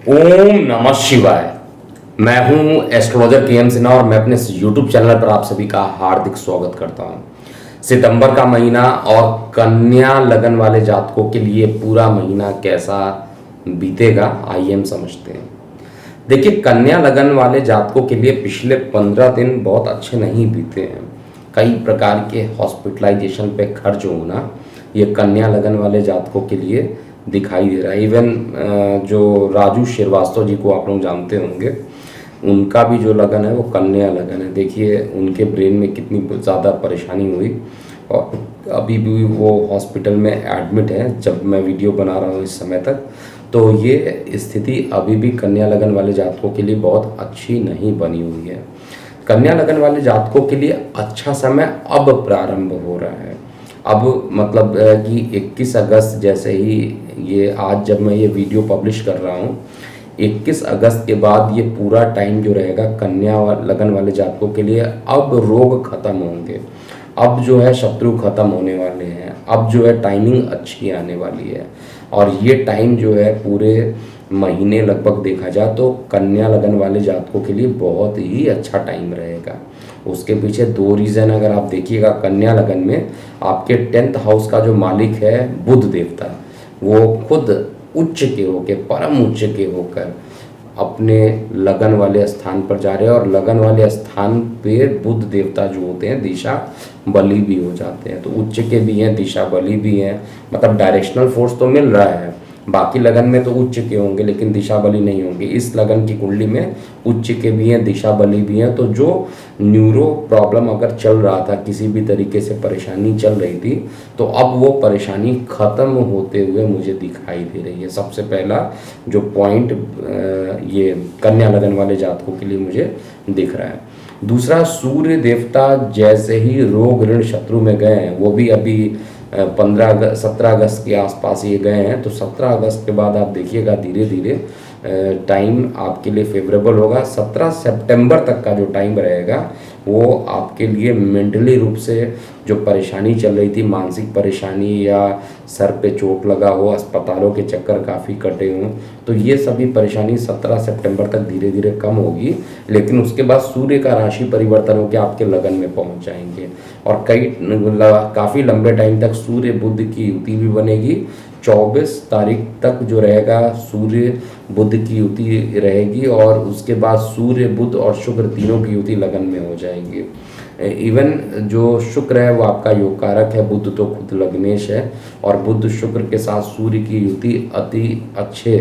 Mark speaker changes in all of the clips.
Speaker 1: ओम नमः शिवाय। मैं हूं एस्ट्रोलॉजर के एम सिन्हा और मैं अपने यूट्यूब चैनल पर आप सभी का हार्दिक स्वागत करता हूं। सितंबर का महीना और कन्या लगन वाले जातकों के लिए पूरा महीना कैसा बीतेगा, आइए हम समझते हैं। देखिए, कन्या लगन वाले जातकों के लिए पिछले 15 दिन बहुत अच्छे नहीं बीते हैं। कई प्रकार के हॉस्पिटलाइजेशन पे खर्च होना ये कन्या लगन वाले जातकों के लिए दिखाई दे रहा है। इवन जो राजू श्रीवास्तव जी को आप लोग जानते होंगे, उनका भी जो लगन है वो कन्या लगन है। देखिए उनके ब्रेन में कितनी ज़्यादा परेशानी हुई और अभी भी वो हॉस्पिटल में एडमिट है जब मैं वीडियो बना रहा हूँ इस समय तक। तो ये स्थिति अभी भी कन्या लगन वाले जातकों के लिए बहुत अच्छी नहीं बनी हुई है। कन्या लगन वाले जातकों के लिए अच्छा समय अब प्रारंभ हो रहा है। अब मतलब कि 21 अगस्त जैसे ही ये आज जब मैं ये वीडियो पब्लिश कर रहा हूँ, 21 अगस्त के बाद ये पूरा टाइम जो रहेगा कन्या लगन वाले जातकों के लिए, अब रोग खत्म होंगे, अब जो है शत्रु खत्म होने वाले हैं, अब जो है टाइमिंग अच्छी आने वाली है। और ये टाइम जो है पूरे महीने लगभग देखा जाए तो कन्या लगन वाले जातकों के लिए बहुत ही अच्छा टाइम रहेगा। उसके पीछे दो रीज़न अगर आप देखिएगा, कन्या लगन में आपके 10th हाउस का जो मालिक है बुध देवता, वो खुद उच्च के होकर, परम उच्च के होकर अपने लगन वाले स्थान पर जा रहे हैं। और लगन वाले स्थान पे बुध देवता जो होते हैं दिशा बली भी हो जाते हैं। तो उच्च के भी हैं, दिशा बली भी हैं, मतलब डायरेक्शनल फोर्स तो मिल रहा है। बाकी लगन में तो उच्च के होंगे लेकिन दिशा बली नहीं होंगे। इस लगन की कुंडली में उच्च के भी हैं, दिशा बली भी हैं। तो जो न्यूरो प्रॉब्लम अगर चल रहा था, किसी भी तरीके से परेशानी चल रही थी, तो अब वो परेशानी खत्म होते हुए मुझे दिखाई दे रही है। सबसे पहला जो पॉइंट ये कन्या लगन वाले जातकों के लिए मुझे दिख रहा है। दूसरा, सूर्य देवता जैसे ही रोग ऋण शत्रु में गए हैं, वो भी अभी 17 अगस्त के आसपास ये गए हैं। तो 17 अगस्त के बाद आप देखिएगा धीरे धीरे टाइम आपके लिए फेवरेबल होगा। 17 सितंबर तक का जो टाइम रहेगा वो आपके लिए मेंटली रूप से जो परेशानी चल रही थी, मानसिक परेशानी या सर पे चोट लगा हो, अस्पतालों के चक्कर काफ़ी कटे हों, तो ये सभी परेशानी 17 सितंबर तक धीरे धीरे कम होगी। लेकिन उसके बाद सूर्य का राशि परिवर्तन होकर आपके लगन में पहुंच जाएंगे और काफ़ी लंबे टाइम तक सूर्य बुध की युति भी बनेगी। 24 तारीख तक जो रहेगा सूर्य बुध की युति रहेगी और उसके बाद सूर्य बुध और शुक्र तीनों की युति लगन में हो जाएगी। इवन जो शुक्र है वो आपका योग कारक है, बुध तो खुद लग्नेश है और बुध शुक्र के साथ सूर्य की युति अति अच्छे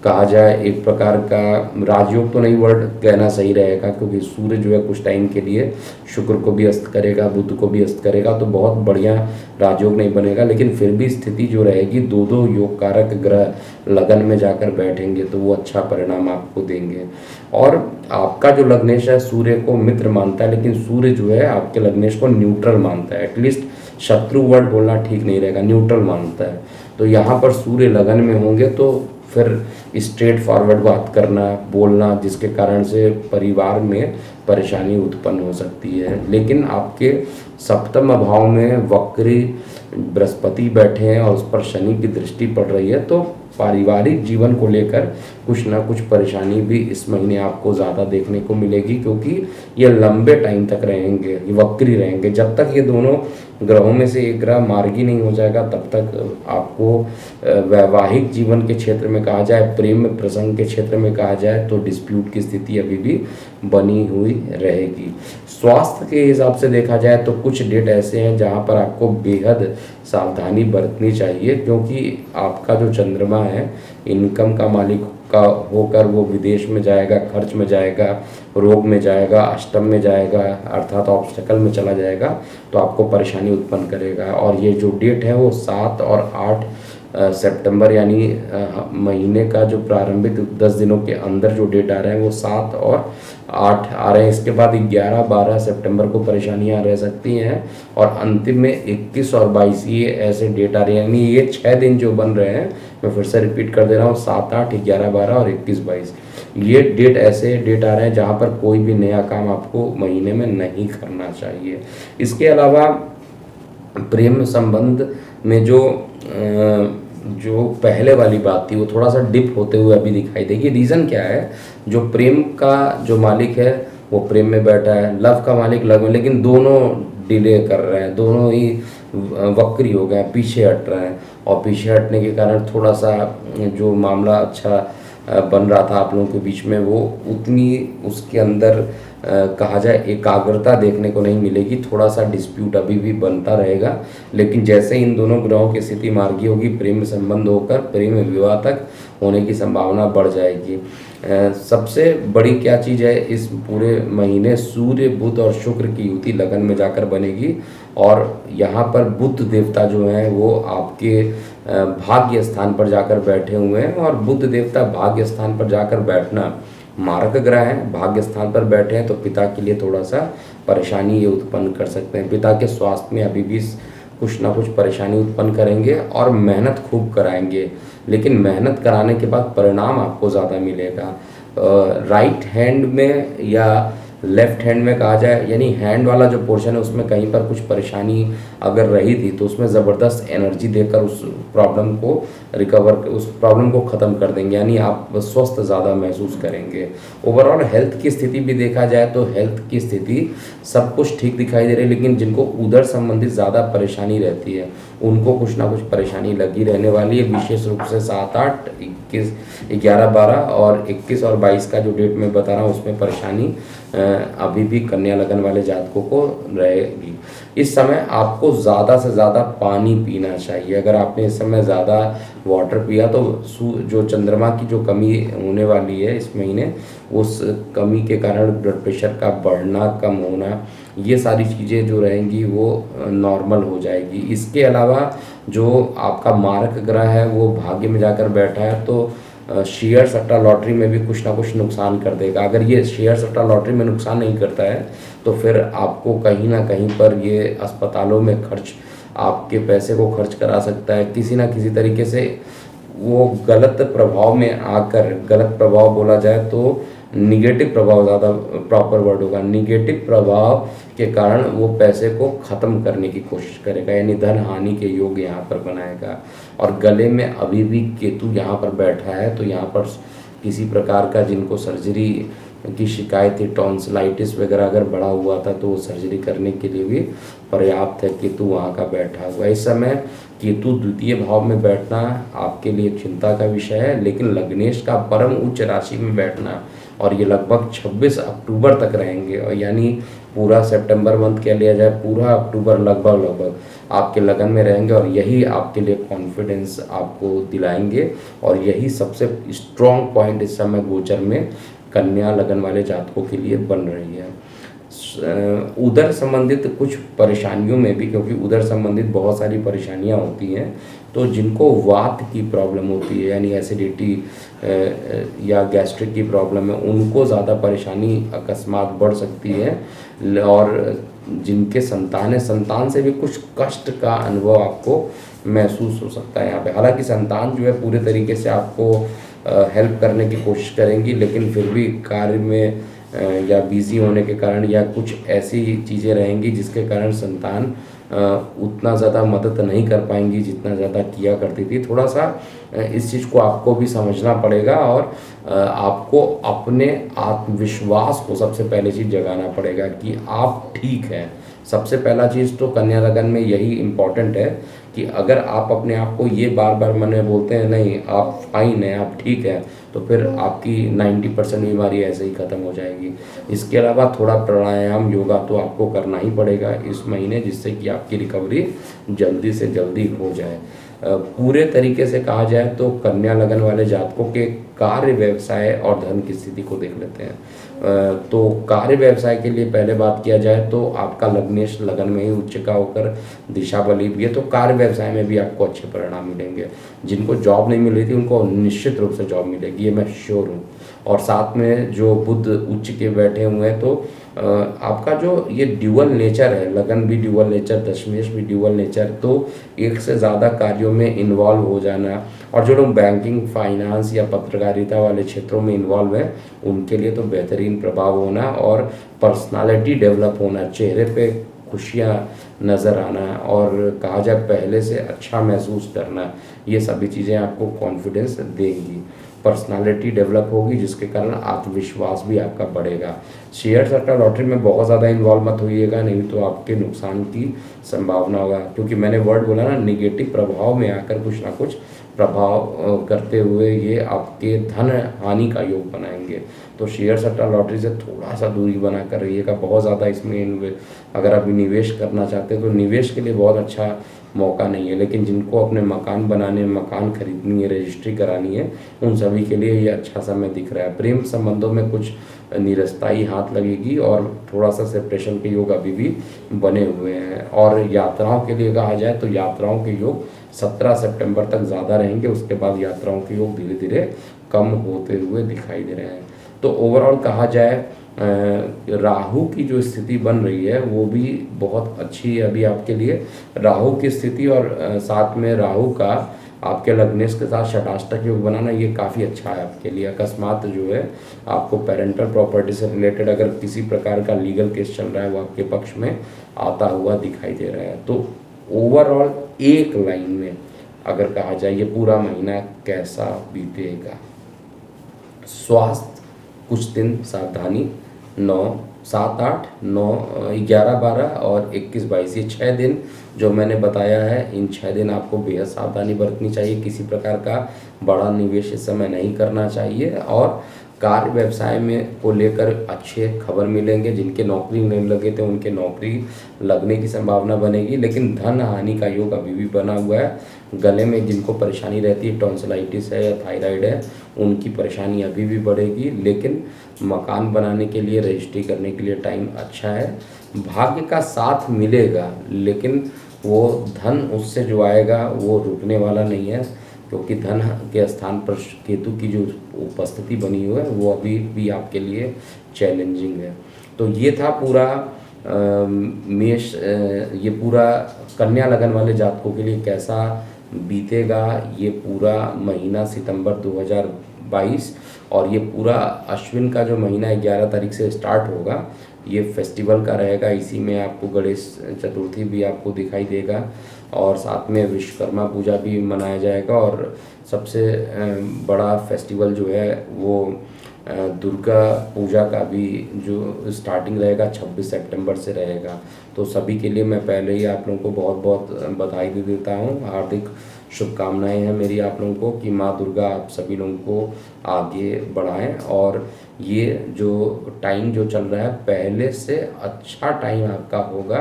Speaker 1: कहा जाए, एक प्रकार का राजयोग तो नहीं वर्ड कहना सही रहेगा, क्योंकि सूर्य जो है कुछ टाइम के लिए शुक्र को भी अस्त करेगा, बुध को भी अस्त करेगा, तो बहुत बढ़िया राजयोग नहीं बनेगा। लेकिन फिर भी स्थिति जो रहेगी, दो दो योग कारक ग्रह लगन में जाकर बैठेंगे तो वो अच्छा परिणाम आपको देंगे। और आपका जो लग्नेश है सूर्य को मित्र मानता है, लेकिन सूर्य जो है आपके लग्नेश को न्यूट्रल मानता है। एटलीस्ट शत्रु वर्ड बोलना ठीक नहीं रहेगा, न्यूट्रल मानता है। तो यहाँ पर सूर्य लगन में होंगे तो फिर स्ट्रेट फॉरवर्ड बात करना, बोलना, जिसके कारण से परिवार में परेशानी उत्पन्न हो सकती है। लेकिन आपके सप्तम भाव में वक्री बृहस्पति बैठे हैं और उस पर शनि की दृष्टि पड़ रही है, तो पारिवारिक जीवन को लेकर कुछ ना कुछ परेशानी भी इस महीने आपको ज़्यादा देखने को मिलेगी, क्योंकि ये लंबे टाइम तक रहेंगे, ये वक्री रहेंगे। जब तक ये दोनों ग्रहों में से एक ग्रह मार्गी नहीं हो जाएगा तब तक आपको वैवाहिक जीवन के क्षेत्र में कहा जाए, प्रेम प्रसंग के क्षेत्र में कहा जाए, तो डिस्प्यूट की स्थिति अभी भी बनी हुई रहेगी। स्वास्थ्य के हिसाब से देखा जाए तो कुछ डेट ऐसे हैं जहाँ पर आपको बेहद सावधानी बरतनी चाहिए, क्योंकि आपका जो चंद्रमा है इनकम का मालिक का होकर वो विदेश में जाएगा, खर्च में जाएगा, रोग में जाएगा, अष्टम में जाएगा, अर्थात ऑब्स्टेकल में चला जाएगा, तो आपको परेशानी उत्पन्न करेगा। और ये जो डेट है वो 7 और 8 सितंबर यानी महीने का जो प्रारंभिक 10 दिनों के अंदर जो डेट आ रहे हैं वो 7 और 8 आ रहे हैं। इसके बाद 11-12 सितंबर को परेशानियां रह सकती हैं और अंतिम में 21 और 22 ये ऐसे डेट आ रहे हैं। यानी ये 6 दिन जो बन रहे हैं, मैं फिर से रिपीट कर दे रहा हूँ, 7, 8, 11, 12 और 21, 22 ये डेट ऐसे डेट आ रहे हैं जहाँ पर कोई भी नया काम आपको महीने में नहीं करना चाहिए। इसके अलावा प्रेम संबंध में जो जो पहले वाली बात थी वो थोड़ा सा डिप होते हुए अभी दिखाई देगी। रीज़न क्या है, जो प्रेम का जो मालिक है वो प्रेम में बैठा है, लव का मालिक लव में, लेकिन दोनों डिले कर रहे हैं, दोनों ही वक्री हो गए हैं, पीछे हट रहे हैं। और पीछे हटने के कारण थोड़ा सा जो मामला अच्छा बन रहा था आप लोगों के बीच में, वो उतनी उसके अंदर कहा जाए एकाग्रता देखने को नहीं मिलेगी। थोड़ा सा डिस्प्यूट अभी भी बनता रहेगा, लेकिन जैसे इन दोनों ग्रहों की स्थिति मार्गी होगी, प्रेम संबंध होकर प्रेम विवाह तक होने की संभावना बढ़ जाएगी। सबसे बड़ी क्या चीज़ है, इस पूरे महीने सूर्य बुध और शुक्र की युति लगन में जाकर बनेगी, और यहाँ पर बुध देवता जो हैं वो आपके भाग्य स्थान पर जाकर बैठे हुए हैं। और बुध देवता भाग्य स्थान पर जाकर बैठना मारक ग्रह है, भाग्य स्थान पर बैठे हैं, तो पिता के लिए थोड़ा सा परेशानी ये उत्पन्न कर सकते हैं। पिता के स्वास्थ्य में अभी भी कुछ ना कुछ परेशानी उत्पन्न करेंगे और मेहनत खूब कराएंगे, लेकिन मेहनत कराने के बाद परिणाम आपको ज़्यादा मिलेगा। राइट हैंड में या लेफ्ट हैंड में कहा जाए, यानी हैंड वाला जो पोर्शन है उसमें कहीं पर कुछ परेशानी अगर रही थी तो उसमें ज़बरदस्त एनर्जी देकर उस प्रॉब्लम को रिकवर, उस प्रॉब्लम को ख़त्म कर देंगे, यानी आप स्वस्थ ज़्यादा महसूस करेंगे। ओवरऑल हेल्थ की स्थिति भी देखा जाए तो हेल्थ की स्थिति सब कुछ ठीक दिखाई दे रही है, लेकिन जिनको उधर संबंधित ज़्यादा परेशानी रहती है उनको कुछ ना कुछ परेशानी लगी रहने वाली है। विशेष रूप से 7, 8, 21, 11, 12 और 21 और 22 का जो डेट मैं बता रहा हूँ उसमें परेशानी अभी भी कन्या लगन वाले जातकों को रहेगी। इस समय आपको ज़्यादा से ज़्यादा पानी पीना चाहिए। अगर आपने इस समय ज़्यादा वाटर पिया तो जो चंद्रमा की जो कमी होने वाली है इस महीने, उस कमी के कारण ब्लड प्रेशर का बढ़ना, कम होना, ये सारी चीज़ें जो रहेंगी वो नॉर्मल हो जाएगी। इसके अलावा जो आपका मारक ग्रह है वो भाग्य में जाकर बैठा है, तो शेयर सट्टा लॉटरी में भी कुछ ना कुछ नुकसान कर देगा। अगर ये शेयर सट्टा लॉटरी में नुकसान नहीं करता है तो फिर आपको कहीं ना कहीं पर ये अस्पतालों में खर्च, आपके पैसे को खर्च करा सकता है किसी ना किसी तरीके से। वो गलत प्रभाव में आकर, गलत प्रभाव बोला जाए तो निगेटिव प्रभाव ज़्यादा प्रॉपर वर्ड होगा, निगेटिव प्रभाव के कारण वो पैसे को ख़त्म करने की कोशिश करेगा, यानी धन हानि के योग यहाँ पर बनाएगा। और गले में अभी भी केतु यहाँ पर बैठा है, तो यहाँ पर किसी प्रकार का जिनको सर्जरी की शिकायत थी, टॉन्सिलाइटिस वगैरह अगर बढ़ा हुआ था तो वो सर्जरी करने के लिए भी पर्याप्त है। केतु वहाँ का बैठा हुआ है। इस समय केतु द्वितीय भाव में बैठना आपके लिए चिंता का विषय है, लेकिन लग्नेश का परम उच्च राशि में बैठना, और ये लगभग 26 अक्टूबर तक रहेंगे, और यानी पूरा सितंबर मंथ कह लिया जाए, पूरा अक्टूबर लगभग आपके लगन में रहेंगे, और यही आपके लिए कॉन्फिडेंस आपको दिलाएंगे। और यही सबसे स्ट्रॉन्ग पॉइंट इस समय गोचर में कन्या लगन वाले जातकों के लिए बन रही है। उदर संबंधित कुछ परेशानियों में भी, क्योंकि उदर संबंधित बहुत सारी परेशानियां होती हैं, तो जिनको वात की प्रॉब्लम होती है यानी एसिडिटी या गैस्ट्रिक की प्रॉब्लम है, उनको ज़्यादा परेशानी अकस्मात बढ़ सकती है। और जिनके संतान है, संतान से भी कुछ कष्ट का अनुभव आपको महसूस हो सकता है यहाँ पे। हालांकि संतान जो है पूरे तरीके से आपको हेल्प करने की कोशिश करेंगी, लेकिन फिर भी कार्य में या बिजी होने के कारण या कुछ ऐसी चीज़ें रहेंगी जिसके कारण संतान उतना ज़्यादा मदद नहीं कर पाएंगी जितना ज़्यादा किया करती थी। थोड़ा सा इस चीज़ को आपको भी समझना पड़ेगा, और आपको अपने आत्मविश्वास को सबसे पहले चीज़ जगाना पड़ेगा कि आप ठीक हैं। सबसे पहला चीज़ तो कन्या लगन में यही इम्पॉर्टेंट है कि अगर आप अपने आप को ये बार बार मन में बोलते हैं नहीं आप फाइन हैं, आप ठीक हैं, तो फिर आपकी 90% बीमारी ऐसे ही ख़त्म हो जाएगी। इसके अलावा थोड़ा प्राणायाम, योगा तो आपको करना ही पड़ेगा इस महीने, जिससे कि आपकी रिकवरी जल्दी से जल्दी हो जाए। पूरे तरीके से कहा जाए तो कन्या लगन वाले जातकों के कार्य, व्यवसाय और धन की स्थिति को देख लेते हैं। तो कार्य व्यवसाय के लिए पहले बात किया जाए तो आपका लग्नेश लगन में ही उच्च का होकर दिशा बली भी है, तो कार्य व्यवसाय में भी आपको अच्छे परिणाम मिलेंगे। जिनको जॉब नहीं मिल रही थी उनको निश्चित रूप से जॉब मिलेगी, ये मैं श्योर हूँ। और साथ में जो बुध उच्च के बैठे हुए हैं, तो आपका जो ये ड्यूअल नेचर है, लगन भी ड्यूअल नेचर, दशमेश भी ड्यूअल नेचर, तो एक से ज़्यादा कार्यों में इन्वॉल्व हो जाना, और जो लोग बैंकिंग, फाइनेंस या पत्रकारिता वाले क्षेत्रों में इन्वॉल्व हैं उनके लिए तो बेहतरीन प्रभाव होना, और पर्सनालिटी डेवलप होना, चेहरे पे खुशियाँ नज़र आना और कहा जाए पहले से अच्छा महसूस करना, ये सभी चीज़ें आपको कॉन्फिडेंस देंगी। पर्सनालिटी डेवलप होगी जिसके कारण आत्मविश्वास भी आपका बढ़ेगा। शेयर सट्टा लॉटरी में बहुत ज़्यादा इन्वॉल्व मत होइएगा, नहीं तो आपके नुकसान की संभावना होगा, क्योंकि मैंने वर्ड बोला ना, निगेटिव प्रभाव में आकर कुछ ना कुछ प्रभाव करते हुए ये आपके धन हानि का योग बनाएंगे। तो शेयर सट्टा लॉटरी से थोड़ा सा दूरी बना कर रहिएगा। बहुत ज़्यादा इसमें अगर आप निवेश करना चाहते हैं तो निवेश के लिए बहुत अच्छा मौका नहीं है, लेकिन जिनको अपने मकान बनाने, मकान खरीदनी है, रजिस्ट्री करानी है, उन सभी के लिए ये अच्छा समय दिख रहा है। प्रेम संबंधों में कुछ निरस्ताई हाथ लगेगी और थोड़ा सा सेपरेशन के योग अभी भी बने हुए हैं। और यात्राओं के लिए कहा जाए तो यात्राओं के योग 17 सितंबर तक ज़्यादा रहेंगे, उसके बाद यात्राओं के योग धीरे धीरे कम होते हुए दिखाई दे रहे हैं। तो ओवरऑल कहा जाए राहु की जो स्थिति बन रही है वो भी बहुत अच्छी है अभी आपके लिए। राहु की स्थिति और साथ में राहु का आपके लग्नेश के साथ षटाष्टक योग बनाना, ये काफ़ी अच्छा है आपके लिए। अकस्मात जो है आपको पेरेंटल प्रॉपर्टी से रिलेटेड अगर किसी प्रकार का लीगल केस चल रहा है वो आपके पक्ष में आता हुआ दिखाई दे रहा है। तो ओवरऑल एक लाइन में अगर कहा जाए ये पूरा महीना कैसा बीतेगा। स्वास्थ्य कुछ दिन सावधानी, 9, 7, 8, 9, 11, 12 और 21, 22 ये 6 दिन जो मैंने बताया है, इन 6 दिन आपको बेहद सावधानी बरतनी चाहिए। किसी प्रकार का बड़ा निवेश इस समय नहीं करना चाहिए और कार्य व्यवसाय में को लेकर अच्छे खबर मिलेंगे। जिनके नौकरी नहीं लगे थे उनके नौकरी लगने की संभावना बनेगी, लेकिन धन हानि का योग अभी भी बना हुआ है। गले में जिनको परेशानी रहती है, टॉन्सिलाइटिस है या थायराइड है, उनकी परेशानी अभी भी बढ़ेगी, लेकिन मकान बनाने के लिए, रजिस्ट्री करने के लिए टाइम अच्छा है। भाग्य का साथ मिलेगा, लेकिन वो धन उससे जो आएगा वो रुकने वाला नहीं है, क्योंकि धन के स्थान पर केतु की जो उपस्थिति बनी हुई है वो अभी भी आपके लिए चैलेंजिंग है। तो ये था पूरा मेष, ये पूरा कन्या लगन वाले जातकों के लिए कैसा बीतेगा ये पूरा महीना सितंबर 2022। और ये पूरा अश्विन का जो महीना 11 तारीख से स्टार्ट होगा, ये फेस्टिवल का रहेगा। इसी में आपको गणेश चतुर्थी भी आपको दिखाई देगा और साथ में विश्वकर्मा पूजा भी मनाया जाएगा। और सबसे बड़ा फेस्टिवल जो है वो दुर्गा पूजा का भी जो स्टार्टिंग रहेगा 26 सितंबर से रहेगा। तो सभी के लिए मैं पहले ही आप लोगों को बहुत बहुत बधाई दे देता हूँ। हार्दिक शुभकामनाएं हैं मेरी आप लोगों को कि माँ दुर्गा आप सभी लोगों को आगे बढ़ाएं और ये जो टाइम जो चल रहा है पहले से अच्छा टाइम आपका होगा।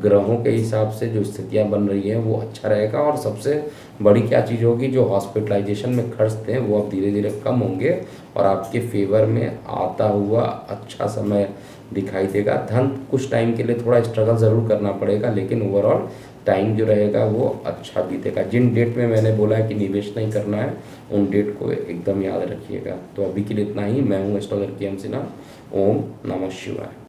Speaker 1: ग्रहों के हिसाब से जो स्थितियां बन रही हैं वो अच्छा रहेगा। और सबसे बड़ी क्या चीज़ होगी, जो हॉस्पिटलाइजेशन में खर्च थे वो अब धीरे धीरे कम होंगे और आपके फेवर में आता हुआ अच्छा समय दिखाई देगा। धन कुछ टाइम के लिए थोड़ा स्ट्रगल ज़रूर करना पड़ेगा, लेकिन ओवरऑल टाइम जो रहेगा वो अच्छा बीतेगा। जिन डेट में मैंने बोला है कि निवेश नहीं करना है उन डेट को एकदम याद रखिएगा। तो अभी के लिए इतना ही। मैं हूँ एस्ट्रोलॉजर के.एम. सिन्हा। ओम नमः शिवाय।